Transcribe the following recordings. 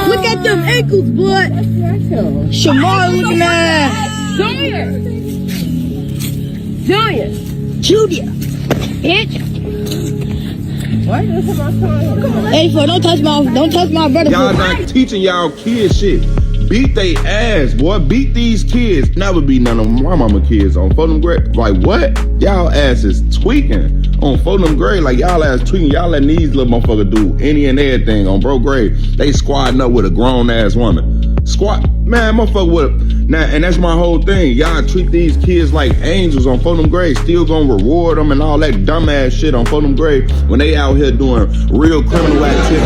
Look at them ankles, boy. Shamar looking at. Julia. Bitch. Hey, don't touch my brother. Y'all not teaching y'all kids shit. Beat they ass, boy. Beat these kids. Never beat none of my mama kids on Fulham grade. Like what? Y'all ass is tweaking on Fulham grade. Like y'all ass tweaking. Y'all letting these little motherfuckers do any and everything on bro grade. They squatting up with a grown ass woman. Squat, man, motherfucker with now, and that's my whole thing. Y'all treat these kids like angels on Fulham grade. Still gonna reward them and all that dumbass shit on Fulham grade when they out here doing real criminal activity.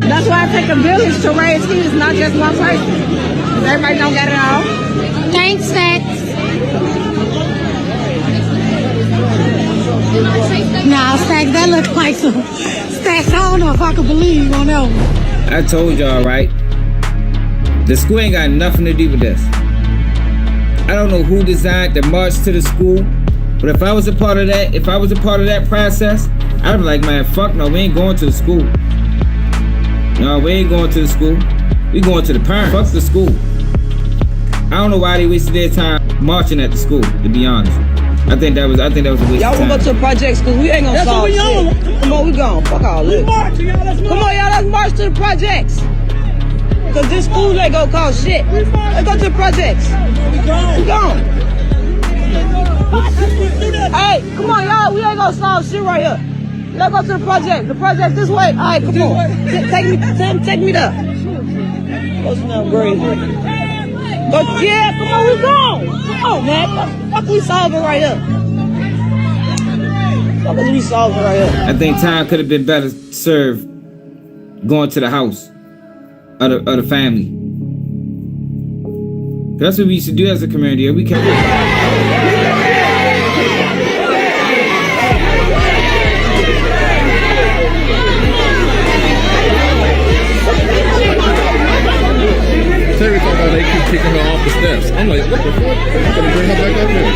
That's why I take a village to raise kids, not just one person. Everybody don't get it all. Thanks, Stacks. Nah, Stacks, that looks like some Stacks. I don't know if I can believe on that one. I told y'all, right? The school ain't got nothing to do with this. I don't know who designed the march to the school, but if I was a part of that, process, I'd be like, man, fuck no, we ain't going to the school. No, we ain't going to the school. We going to the parents. Fuck the school. I don't know why they wasted their time marching at the school, to be honest. I think that was a waste of time. Y'all wanna go to the projects because we ain't gonna solve shit. Come on, we gone. Fuck all this. Come on, y'all, let's march to the projects. Cause this school ain't gonna cause shit. Let's go to the projects. We gone. Hey, come on, y'all, we ain't gonna solve shit right here. Let's go to the project. The project this way. All right, come on. Take me there. What's not great? But yeah, come on, we gone. Come on, man. Fuck, we solving right here. Fuck, we solving right here. I think time could have been better served going to the house of the family. That's what we used to do as a community. We can't. Terry talking about they keep kicking her off the steps. I'm like, what the fuck? I'm gonna bring her back up here.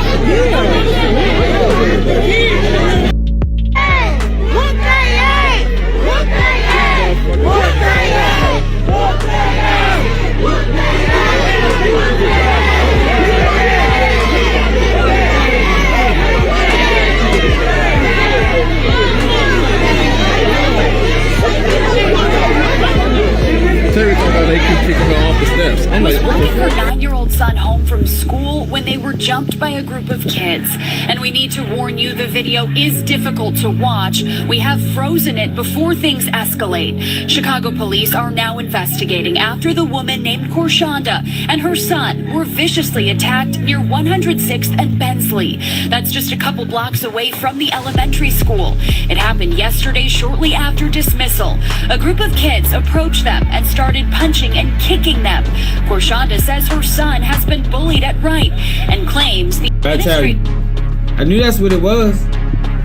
Terry talking about they keep kicking her off the steps. I'm like, what the fuck? Her 9-year-old son home from school when they were jumped by a group of kids. And we need to warn you, the video is difficult to watch. We have frozen it before things escalate. Chicago police are now investigating after the woman named Korshanda and her son were viciously attacked near 106th and Bensley. That's just a couple blocks away from the elementary school. It happened yesterday shortly after dismissal. A group of kids approached them and started punching and kicking them. Korshanda says her son has been bullied at Wright and claims the I knew that's what it was.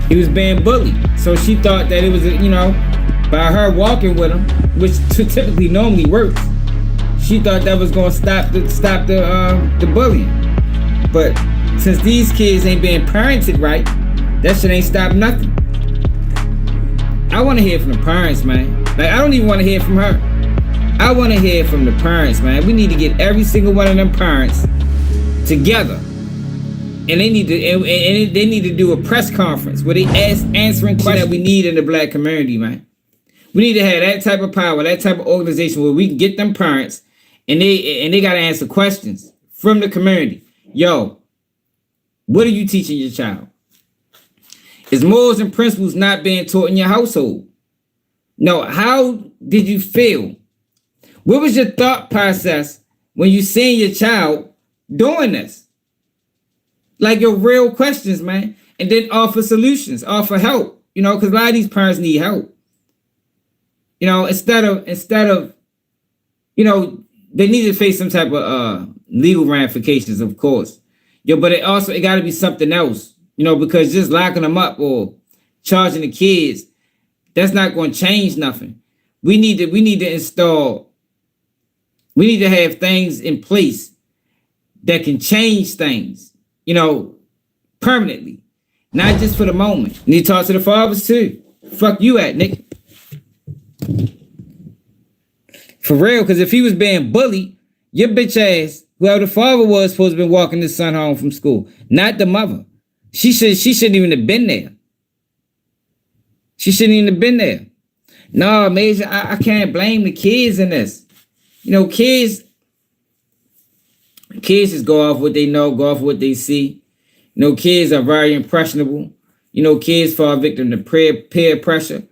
He was being bullied. So she thought that it was, by her walking with him, which typically normally works, she thought that was going to stop the bullying. But since these kids ain't being parented right, that shit ain't stopped nothing. I want to hear from the parents, man. Like, I don't even want to hear from her. I want to hear from the parents, man. We need to get every single one of them parents together, and they need to do a press conference where they answering questions that we need in the black community, man. We need to have that type of power, that type of organization where we can get them parents, and they got to answer questions from the community. Yo, what are you teaching your child? Is morals and principles not being taught in your household? No. How did you feel? What was your thought process when you seen your child doing this? Like your real questions, man. And then offer solutions, offer help, because a lot of these parents need help. Instead of, they need to face some type of legal ramifications, of course. Yo, but it got to be something else, you know, because just locking them up or charging the kids, that's not going to change nothing. We need to have things in place that can change things, you know, permanently, not just for the moment. You need to talk to the fathers too. Fuck you at, Nick. For real, because if he was being bullied, your bitch ass, whoever the father was, supposed to be walking his son home from school, not the mother. She shouldn't even have been there. She shouldn't even have been there. No, Major, I can't blame the kids in this. You know, kids just go off what they know, go off what they see. You know, kids are very impressionable. You know, kids fall victim to peer pressure.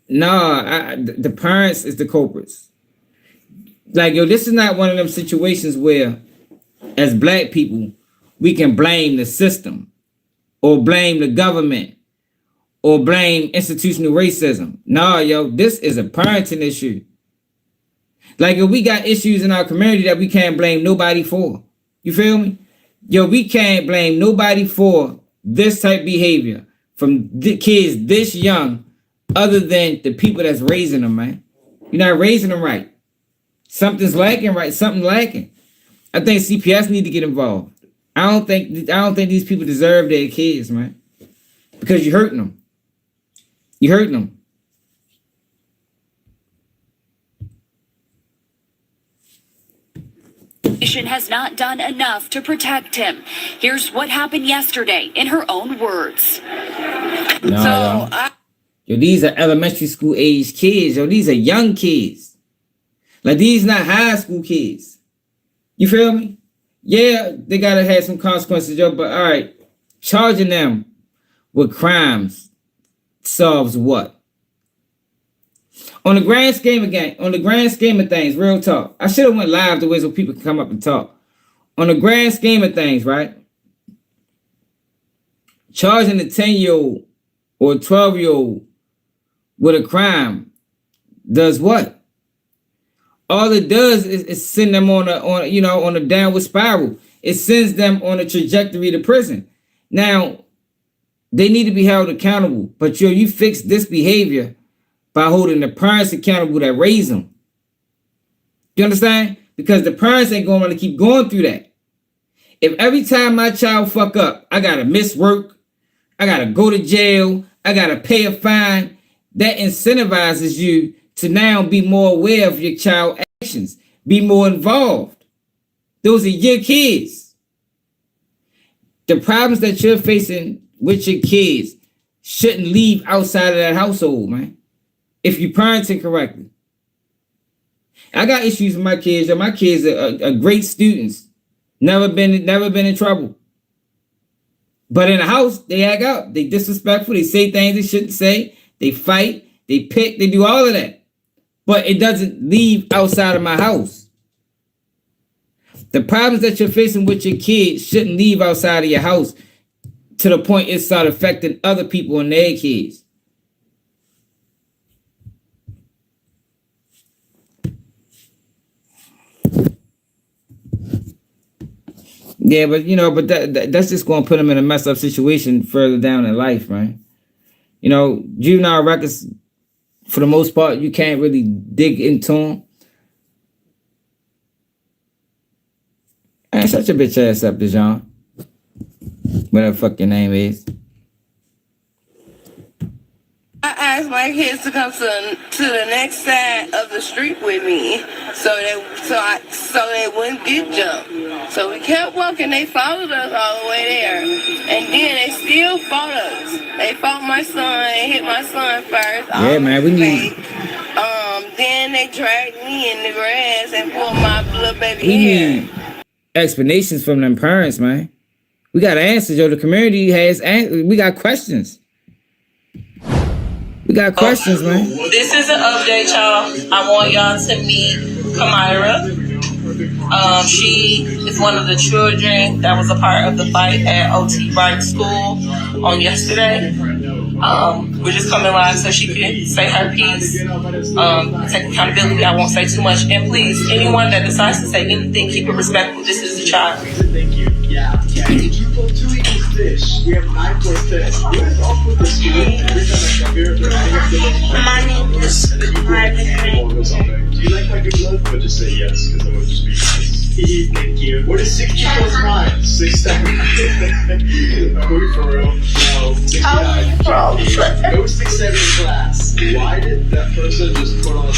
No, the parents is the culprits. Like, yo, this is not one of them situations where, as black people, we can blame the system or blame the government or blame institutional racism. No, yo, this is a parenting issue. Like, if we got issues in our community that we can't blame nobody for. You feel me? Yo, we can't blame nobody for this type behavior from the kids this young other than the people that's raising them, man. You're not raising them right. Something's lacking, right? Something lacking. I think CPS need to get involved. I don't think these people deserve their kids, man. Because you're hurting them. You're hurting them. Has not done enough to protect him. Here's what happened yesterday in her own words. Yo, these are elementary school age kids. Yo, these are young kids. Like, these not high school kids. You feel me? Yeah, they gotta have some consequences, yo, but all right, charging them with crimes solves what? On the grand scheme of things, real talk. I should have went live the way so people can come up and talk. On the grand scheme of things, right? Charging a 10-year-old or a 12-year-old with a crime does what? All it does is send them on a downward spiral. It sends them on a trajectory to prison. Now, they need to be held accountable. But you fix this behavior by holding the parents accountable that raise them. You understand? Because the parents ain't going to keep going through that. If every time my child fuck up, I got to miss work, I got to go to jail, I got to pay a fine, that incentivizes you to now be more aware of your child actions, be more involved. Those are your kids. The problems that you're facing with your kids shouldn't leave outside of that household, man. If you parenting correctly. I got issues with my kids. My kids are great students. Never been in trouble. But in the house, they act out. They disrespectful. They say things they shouldn't say. They fight. They pick. They do all of that. But it doesn't leave outside of my house. The problems that you're facing with your kids shouldn't leave outside of your house to the point it start affecting other people and their kids. Yeah, but that's just going to put them in a messed up situation further down in life, right? You know, juvenile records, for the most part, you can't really dig into them. Man, shut your bitch ass up, Dejan. Whatever the fuck your name is. I asked my kids to come to the next side of the street with me, so they wouldn't get jumped. So we kept walking. They followed us all the way there, and then they still fought us. They fought my son. They hit my son first. Yeah, man, we need. Then they dragged me in the grass and pulled my little baby We hair. need explanations from them parents, man. We got answers, yo. The community has answers. We got questions. We got questions, man. This is an update, y'all. I want y'all to meet Kamira. She is one of the children that was a part of the fight at OT Wright School on yesterday. We're just coming live so she can say her piece, take accountability. I won't say too much. And please, anyone that decides to say anything, keep it respectful. This is a child. Yeah. 2 plus 2 equals this. We have 9 plus 10. What is up with this school? Every time I come here, they're adding up the My name is Marvin. Do you like my good luck? Or just say yes, because I would just be nice. Thank you. What is 60 plus 9? 6 times. Are we for real? No. 69. Go 6, 7 in class. Why did that person just put on a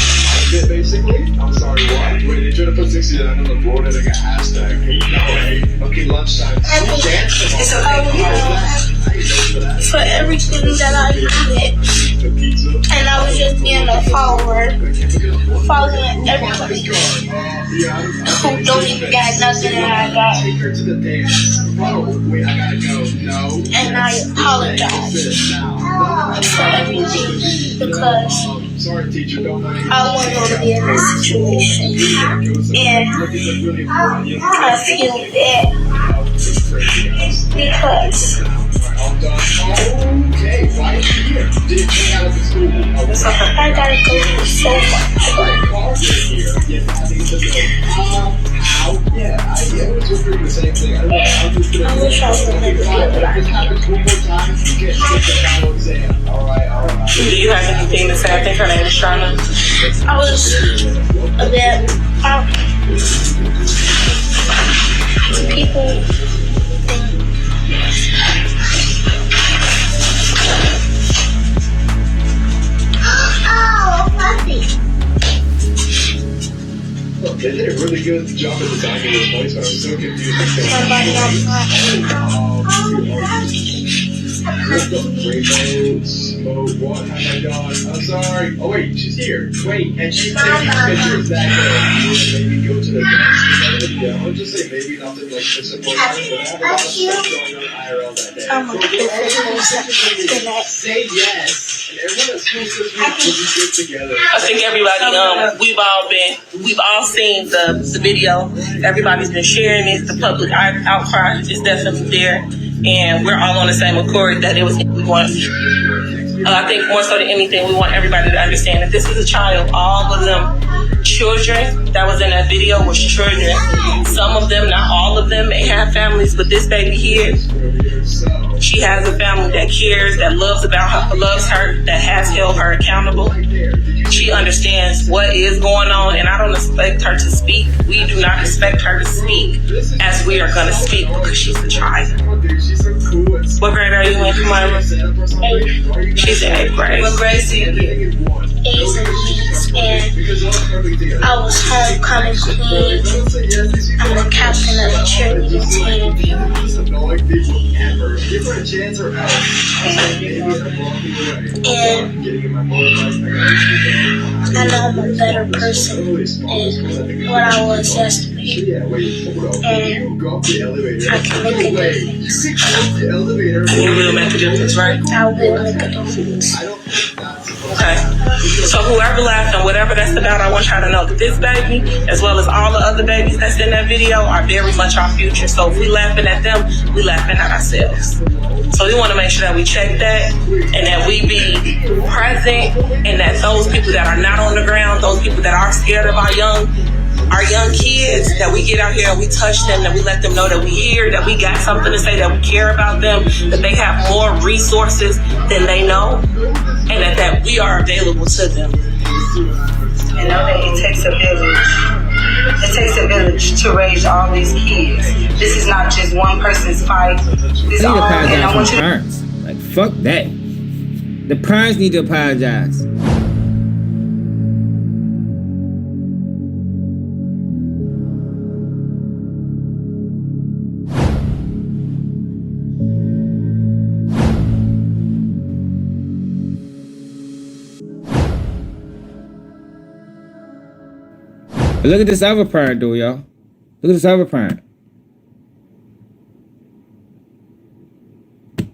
bit, basically? I'm sorry, why? Wait, they tried to put 69 on the board and like a hashtag. No way. Okay, lunchtime. Dance For everything that I did. And I was just being a follower. Following everybody who don't even got nothing that I got. Take her to the dance. Oh, wait, I gotta go. No. And I apologize for everything because Sorry, teacher, don't mind. I wasn't going to be in this situation. And I feel bad because Okay, why are you here? Did it take out of the school? I gotta go through so much. Yeah, I was wondering the same thing. I wish I was never If it happens one more time, you get the final exam. Alright. Do you have anything to say? I think her name is Shana. I was a bit people They did a really good job at designing this place, but I'm so confused. somebody Rainbow, smoke, what have I done? I'm sorry. Oh wait, she's here. Wait, and she's taking pictures that day. Maybe go to the dance. Yeah, I'll just say maybe nothing like this important, but I have a lot of stuff going on IRL that day. I'm a different person. Say yes. And everyone at school says we'll be good together. I think everybody, we've all seen the video. Everybody's been sharing it. The public outcry is definitely there. And we're all on the same accord that we want. I think more so than anything, we want everybody to understand that this is a child. All of them children that was in that video was children. Some of them, not all of them, may have families, but this baby here, she has a family that cares, that loves her, that has held her accountable. She understands what is going on, and I don't expect her to speak. We do not expect her to speak as we are going to speak because she's a child. What grade are you in, Kamara? 8th. She's in 8th grade. What grade do you get? 8th. And I was homecoming queen. I'm the captain of the cheerleading team. And I know I'm a better person than what I was yesterday. And I can make a difference. You will make a difference, right? I will make a difference. Okay. So whoever laughed and whatever that's about, I want y'all to know that this baby, as well as all the other babies that's in that video, are very much our future. So if we laughing at them, we laughing at ourselves. So we want to make sure that we check that and that we be present, and that those people that are not on the ground, those people that are scared of our young kids, that we get out here and we touch them, that we let them know that we here, that we got something to say, that we care about them, that they have more resources than they know, and that we are available to them. And know that it takes a village. It takes a village to raise all these kids. This is not just one person's fight. This all, and I want you to parents. Like, fuck that. The parents need to apologize. But look at this other parent, though, y'all. Look at this other parent.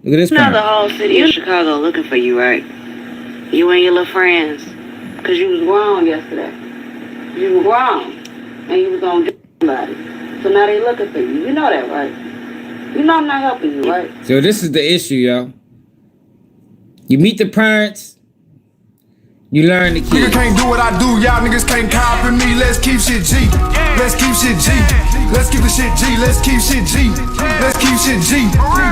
Look at this Now parent. the whole city of Chicago looking for you, right? You and your little friends. Because you was grown yesterday. You were grown. And you was going to do somebody. So now they looking for you. You know that, right? You know I'm not helping you, right? So this is the issue, y'all. You meet the parents. You learn the key. Nigga can't do what I do, y'all niggas can't copy me. Let's keep shit G. Let's keep shit G. Let's keep the shit G. Let's keep shit G. Let's keep shit G.